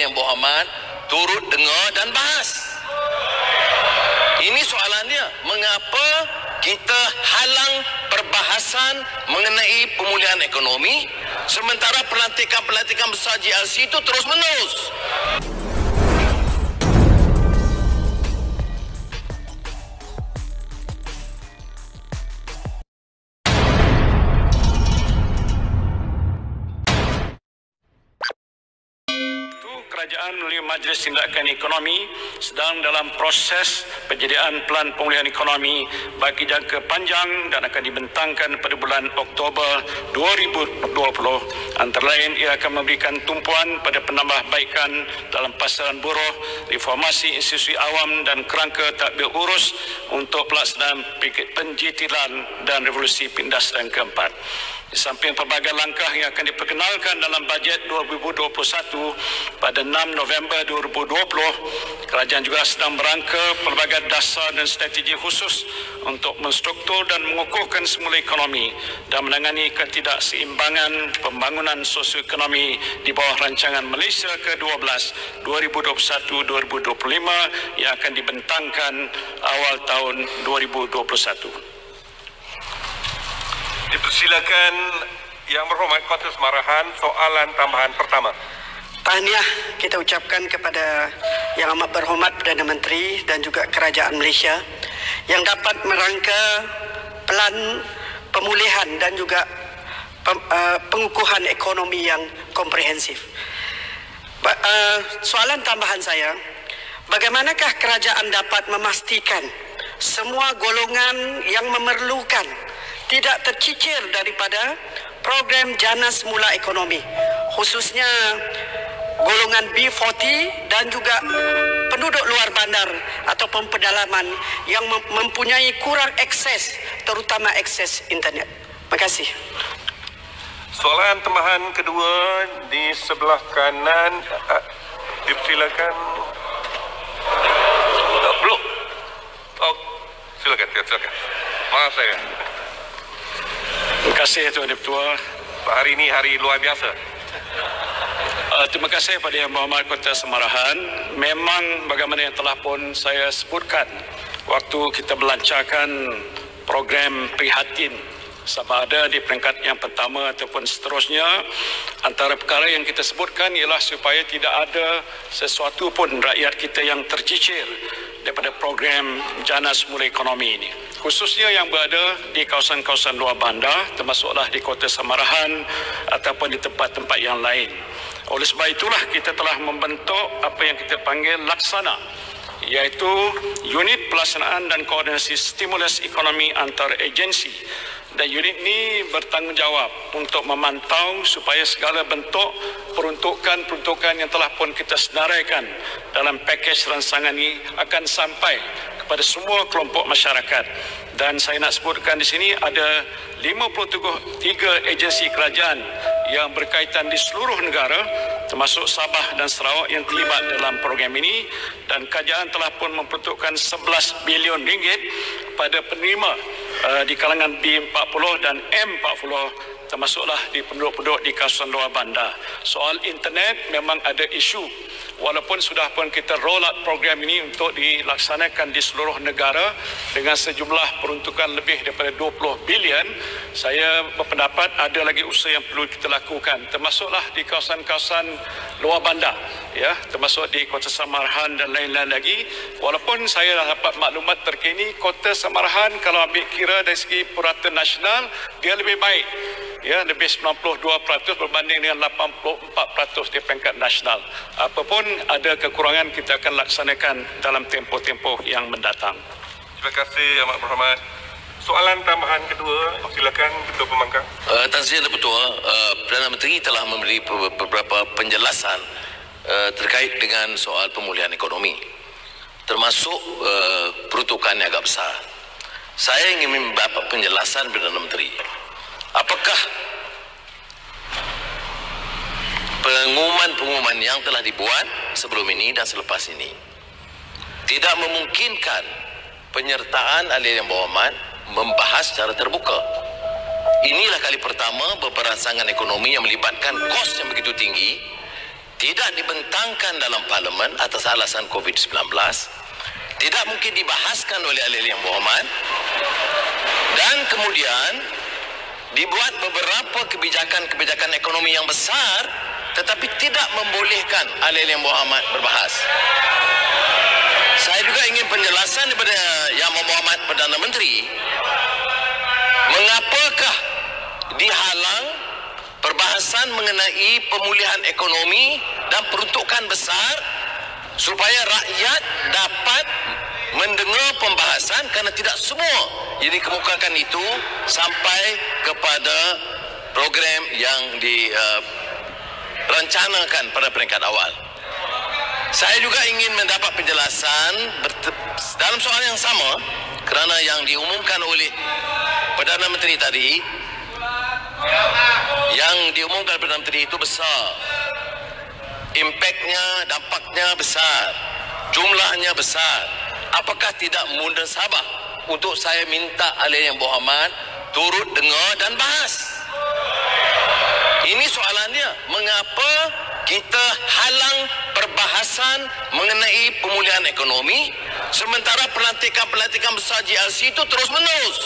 Yang Berhormat turut dengar dan bahas. Ini soalannya, mengapa kita halang perbahasan mengenai pemulihan ekonomi sementara pelantikan-pelantikan besar GRC itu terus menerus. Kerajaan melalui Majlis Tindakan Ekonomi sedang dalam proses penyediaan pelan pemulihan ekonomi bagi jangka panjang dan akan dibentangkan pada bulan Oktober 2020. Antara lain, ia akan memberikan tumpuan pada penambahbaikan dalam pasaran buruh, reformasi institusi awam dan kerangka tadbir urus untuk pelaksanaan penjitilan dan revolusi perindustrian keempat. Di samping pelbagai langkah yang akan diperkenalkan dalam bajet 2021 pada 6 November 2020, kerajaan juga sedang merangka pelbagai dasar dan strategi khusus untuk menstruktur dan mengukuhkan semula ekonomi dan menangani ketidakseimbangan pembangunan sosioekonomi di bawah rancangan Malaysia ke-12 2021-2025 yang akan dibentangkan awal tahun 2021. Dipersilakan Yang Berhormat Kota Semarahan, soalan tambahan pertama. Tahniah kita ucapkan kepada Yang Amat Berhormat Perdana Menteri dan juga Kerajaan Malaysia yang dapat merangka pelan pemulihan dan juga pengukuhan ekonomi yang komprehensif. Soalan tambahan saya, bagaimanakah kerajaan dapat memastikan semua golongan yang memerlukan tidak tercicir daripada program Jana Semula Ekonomi, khususnya golongan B40 dan juga penduduk luar bandar ataupun pedalaman yang mempunyai kurang akses, terutama akses internet. Terima kasih. Soalan tambahan kedua di sebelah kanan, dipersilakan. Belum. Oh, silakan. Maaf saya. Terima kasih Tuan Ketua. Hari ini hari luar biasa. Terima kasih kepada Yang Berhormat Kota Semarahan. Memang bagaimana yang telah pun saya sebutkan waktu kita melancarkan program prihatin sama ada di peringkat yang pertama ataupun seterusnya, antara perkara yang kita sebutkan ialah supaya tidak ada sesuatu pun rakyat kita yang tercicir daripada program Jana Semula Ekonomi ini, khususnya yang berada di kawasan-kawasan luar bandar, termasuklah di Kota Semarahan ataupun di tempat-tempat yang lain. Oleh sebab itulah kita telah membentuk apa yang kita panggil laksana, iaitu Unit Pelaksanaan dan Koordinasi Stimulus Ekonomi Antara Agensi. Dan unit ini bertanggungjawab untuk memantau supaya segala bentuk peruntukan yang telah pun kita senaraikan dalam pakej rancangan ini akan sampai kepada semua kelompok masyarakat. Dan saya nak sebutkan di sini ada 53 agensi kerajaan yang berkaitan di seluruh negara, termasuk Sabah dan Sarawak yang terlibat dalam program ini, dan kerajaan telah pun memperuntukkan 11 bilion ringgit pada penerima di kalangan B40 dan M40, termasuklah di penduduk-penduduk di kawasan luar bandar. Soal internet memang ada isu, walaupun sudah pun kita roll out program ini untuk dilaksanakan di seluruh negara dengan sejumlah peruntukan lebih daripada 20 bilion, saya berpendapat ada lagi usaha yang perlu kita lakukan, termasuklah di kawasan-kawasan luar bandar, ya, termasuk di Kota Semarahan dan lain-lain lagi. Walaupun saya dah dapat maklumat terkini, Kota Semarahan kalau ambil kira dari segi purata nasional, dia lebih baik, ya, lebih 92% berbanding dengan 84% di peringkat nasional. Apapun ada kekurangan, kita akan laksanakan dalam tempoh-tempoh yang mendatang. Terima kasih Amat Berhormat. Soalan tambahan kedua, silakan Ketua Pembangkang. Tan Sri Ketua, Perdana Menteri telah memberi beberapa penjelasan terkait dengan soal pemulihan ekonomi, termasuk peruntukan yang agak besar. Saya ingin mendapat penjelasan Perdana Menteri, apakah pengumuman-pengumuman yang telah dibuat sebelum ini dan selepas ini tidak memungkinkan penyertaan ahli yang berhormat membahas secara terbuka. Inilah kali pertama beberapa rancangan ekonomi yang melibatkan kos yang begitu tinggi tidak dibentangkan dalam parlimen atas alasan COVID-19, tidak mungkin dibahaskan oleh ahli-ahli yang berhormat, dan kemudian dibuat beberapa kebijakan ekonomi yang besar tetapi tidak membolehkan ahli-ahli yang berhormat berbahas. Saya juga ingin penjelasan daripada Yang Berhormat Perdana Menteri, mengapakah dihalang perbahasan mengenai pemulihan ekonomi dan peruntukan besar supaya rakyat dapat mendengar pembahasan, kerana tidak semua yang dikemukakan itu sampai kepada program yang direncanakan pada peringkat awal. Saya juga ingin mendapat penjelasan dalam soal yang sama, kerana yang diumumkan oleh Perdana Menteri tadi, itu besar. Impaknya, dampaknya besar. Jumlahnya besar. Apakah tidak munasabah untuk saya minta ahli yang berhormat turut dengar dan bahas? Ini soalannya, mengapa kita halang perbahasan mengenai pemulihan ekonomi sementara pelantikan besar GRC itu terus menerus.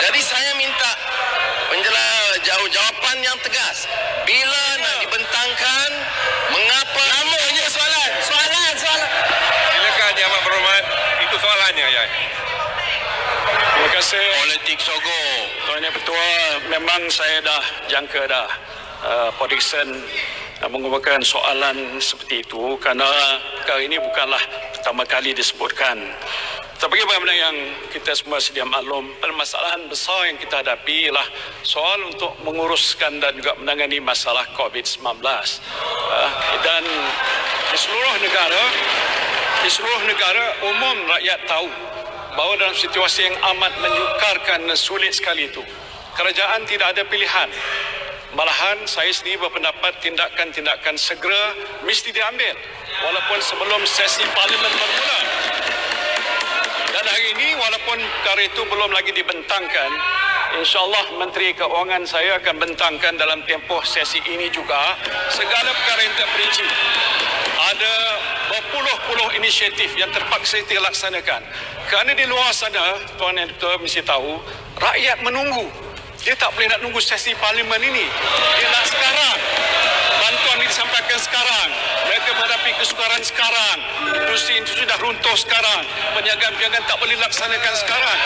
Jadi saya minta jawapan yang tegas. Bila nak dibentangkan, mengapa? Namanya soalan. Silakan Yang Amat Berhormat, itu soalannya ya. Terima kasih. Politik sogok. Tuan Yang Ketua, memang saya dah jangka dah Podikson mengumumkan soalan seperti itu, kerana perkara ini bukanlah pertama kali disebutkan. Tapi bagaimana yang kita semua sedia maklum, permasalahan besar yang kita hadapi ialah soal untuk menguruskan dan juga menangani masalah COVID-19. Dan di seluruh negara umum rakyat tahu bahawa dalam situasi yang amat menyukarkan dan sulit sekali itu, kerajaan tidak ada pilihan. Malahan saya sendiri berpendapat tindakan-tindakan segera mesti diambil walaupun sebelum sesi parlimen bermula. Dan hari ini walaupun perkara itu belum lagi dibentangkan, insya-Allah Menteri Keuangan saya akan bentangkan dalam tempoh sesi ini juga segala perkara yang terperinci. Ada berpuluh-puluh inisiatif yang terpaksa dilaksanakan. Kerana di luar sana, Tuan Yang Ketua mesti tahu, rakyat menunggu. Dia tak boleh nak nunggu sesi parlimen ini. Dia nak sekarang. Bantuan disampaikan sekarang. Mereka menghadapi kesukaran sekarang. Industri dah runtuh sekarang. Perniagaan-perniagaan tak boleh laksanakan sekarang.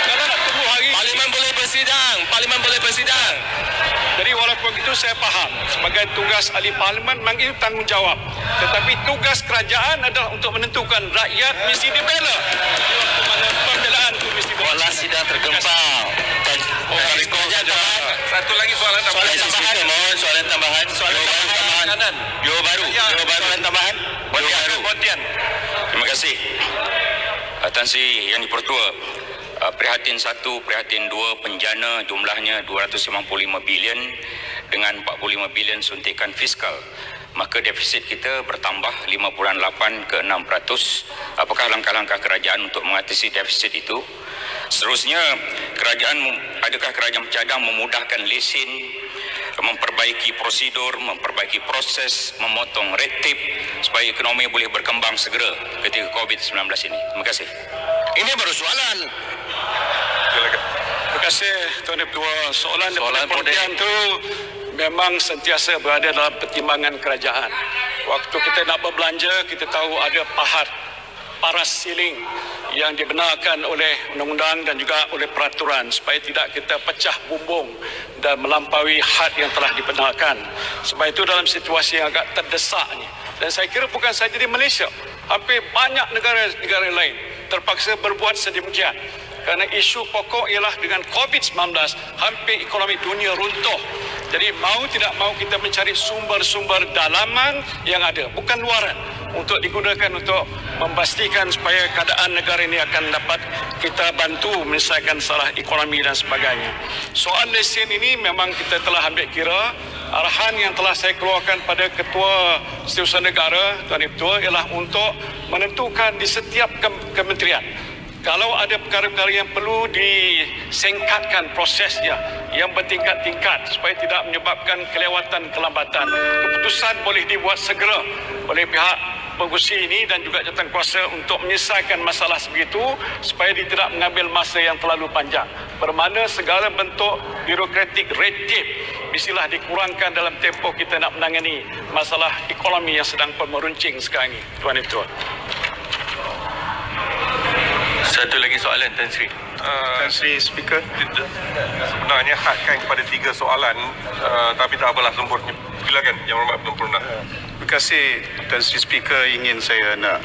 Kalau nak tunggu hari Parlimen boleh bersidang. Jadi walaupun itu saya faham sebagai tugas ahli parlimen memang itu tanggungjawab. Tetapi tugas kerajaan adalah untuk menentukan rakyat mesti dibela. Di waktu mana pembelaan itu mesti Soalan sidang tergempar. Satu lagi soalan tambahan. Soalan tambahan. Pontian. Terima kasih. Tan Sri Yang Dipertua, prihatin 1, prihatin 2, penjana jumlahnya 255 bilion dengan 45 bilion suntikan fiskal. Maka defisit kita bertambah 5.8 ke 6%. Apakah langkah-langkah kerajaan untuk mengatasi defisit itu? Seterusnya, adakah kerajaan bercadang memudahkan lesen, memperbaiki prosedur, memperbaiki proses, memotong red tape supaya ekonomi boleh berkembang segera ketika COVID-19 ini? Terima kasih. Ini baru soalan. Terima kasih Tuan Ketua. Soalan Pontian itu memang sentiasa berada dalam pertimbangan kerajaan. Waktu kita nak berbelanja, kita tahu ada paras siling yang dibenarkan oleh undang-undang dan juga oleh peraturan supaya tidak kita pecah bumbung dan melampaui had yang telah dibenarkan. Sebab itu dalam situasi yang agak terdesak ni, dan saya kira bukan saja di Malaysia, hampir banyak negara lain terpaksa berbuat sedemikian. Kerana isu pokok ialah dengan COVID-19, hampir ekonomi dunia runtuh. Jadi mau tidak mau kita mencari sumber-sumber dalaman yang ada, bukan luaran, untuk digunakan untuk memastikan supaya keadaan negara ini akan dapat kita bantu menyelesaikan masalah ekonomi dan sebagainya. Soal lesen ini memang kita telah ambil kira. Arahan yang telah saya keluarkan pada Ketua Setiausaha Negara, Tuan Ketua, ialah untuk menentukan di setiap kementerian Kalau ada perkara-perkara yang perlu disingkatkan prosesnya yang bertingkat-tingkat supaya tidak menyebabkan kelewatan kelambatan, keputusan boleh dibuat segera oleh pihak pengurusi ini dan juga jawatankuasa untuk menyelesaikan masalah sebegitu supaya dia tidak mengambil masa yang terlalu panjang. Bermakna segala bentuk birokratik red tape mestilah dikurangkan dalam tempoh kita nak menangani masalah ekonomi yang sedang meruncing sekarang ini. Tuan Ketua. Satu lagi soalan, Tan Sri. Tan Sri Speaker, sebenarnya hadkan kepada 3 soalan, tapi tak apalah, sempurna. Silakan, Yang Berhormat Sempurna. Terima kasih, Tan Sri Speaker. Ingin saya nak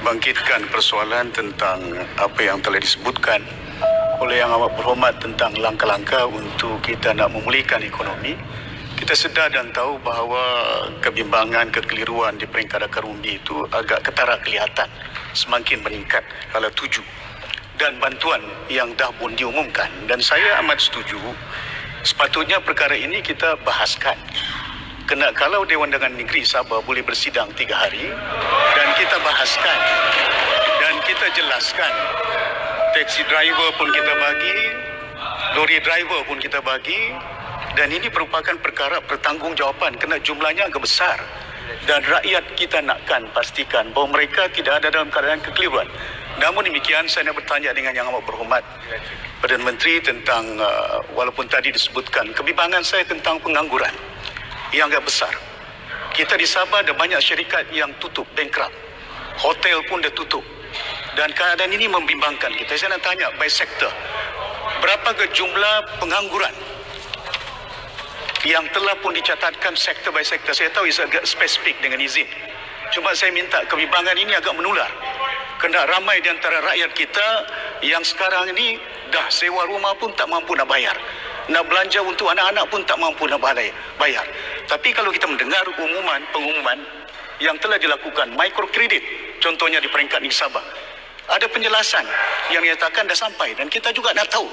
bangkitkan persoalan tentang apa yang telah disebutkan oleh Yang Amat Berhormat tentang langkah-langkah untuk kita nak memulihkan ekonomi. Kita sedar dan tahu bahawa kebimbangan, kekeliruan di peringkat akar umbi itu agak ketara kelihatan, semakin meningkat kala tuju. Dan bantuan yang dah pun diumumkan. Dan saya amat setuju, sepatutnya perkara ini kita bahaskan. Kena kalau Dewan Dagangan Negeri Sabah boleh bersidang 3 hari dan kita bahaskan dan kita jelaskan, taxi driver pun kita bagi, lori driver pun kita bagi, dan ini merupakan perkara pertanggungjawaban kerana jumlahnya agak besar dan rakyat kita nakkan pastikan bahawa mereka tidak ada dalam keadaan kekeliruan. Namun demikian, saya nak bertanya dengan Yang Amat Berhormat Perdana Menteri tentang walaupun tadi disebutkan kebimbangan saya tentang pengangguran yang agak besar. Kita di Sabah ada banyak syarikat yang tutup, bankrupt. Hotel pun dah tutup. Dan keadaan ini membimbangkan kita. Saya nak tanya by sektor, berapa ke jumlah pengangguran yang telah pun dicatatkan sektor by sektor? Saya tahu ia agak spesifik dengan izin. Cuma saya minta, kebimbangan ini agak menular. Kena ramai di antara rakyat kita yang sekarang ini dah sewa rumah pun tak mampu nak bayar. Nak belanja untuk anak-anak pun tak mampu nak bayar. Tapi kalau kita mendengar pengumuman yang telah dilakukan, microkredit contohnya di peringkat negeri Sabah, ada penjelasan yang dinyatakan dah sampai. Dan kita juga nak tahu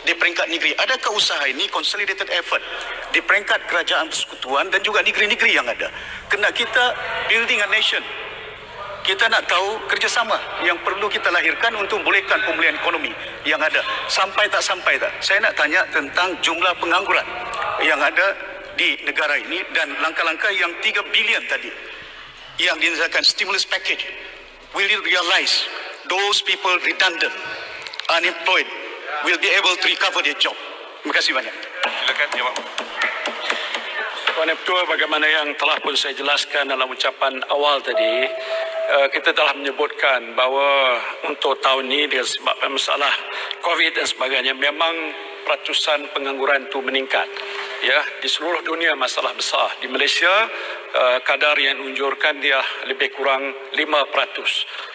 di peringkat negeri, adakah usaha ini consolidated effort di peringkat kerajaan persekutuan dan juga negeri-negeri yang ada. Kena kita building a nation. Kita nak tahu kerjasama yang perlu kita lahirkan untuk membolehkan pemulihan ekonomi yang ada. Sampai tak sampai tak? Saya nak tanya tentang jumlah pengangguran yang ada di negara ini dan langkah-langkah yang 3 bilion tadi yang dinamakan stimulus package. Will you realize those people redundant, unemployed will be able to recover their job? Terima kasih banyak. Silakan, Yang Berhormat. Tuan Ketua, bagaimana yang telah pun saya jelaskan dalam ucapan awal tadi, kita telah menyebutkan bahawa untuk tahun ini disebabkan masalah COVID dan sebagainya, memang peratusan pengangguran itu meningkat. Ya, di seluruh dunia masalah besar. Di Malaysia, kadar yang diunjurkan dia lebih kurang 5%.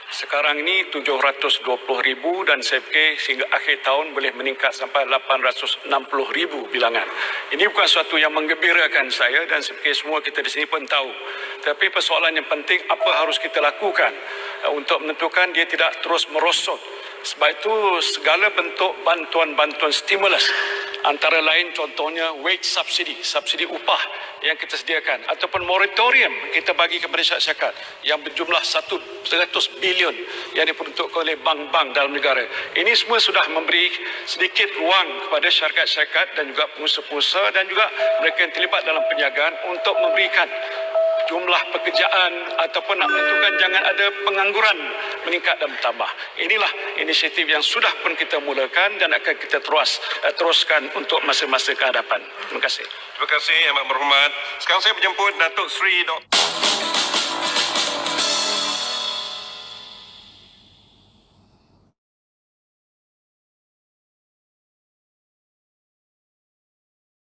Sekarang ini 720,000 dan saya fikir sehingga akhir tahun boleh meningkat sampai 860,000 bilangan. Ini bukan sesuatu yang menggembirakan saya dan saya fikir semua kita di sini pun tahu. Tapi persoalan yang penting, apa harus kita lakukan untuk menentukan dia tidak terus merosot. Sebab itu segala bentuk bantuan-bantuan stimulus, antara lain contohnya wage subsidy, subsidi upah yang kita sediakan, ataupun moratorium kita bagi kepada syarikat yang berjumlah 100 bilion yang diperuntukkan oleh bank-bank dalam negara. Ini semua sudah memberi sedikit ruang kepada syarikat-syarikat dan juga pengusaha-pengusaha dan juga mereka yang terlibat dalam perniagaan untuk memberikan jumlah pekerjaan ataupun nak menentukan jangan ada pengangguran meningkat dan bertambah. Inilah inisiatif yang sudah pun kita mulakan dan akan kita teruskan untuk masa-masa ke hadapan. Terima kasih. Terima kasih, Yang Berhormat. Sekarang saya menjemput Datuk Seri Dr.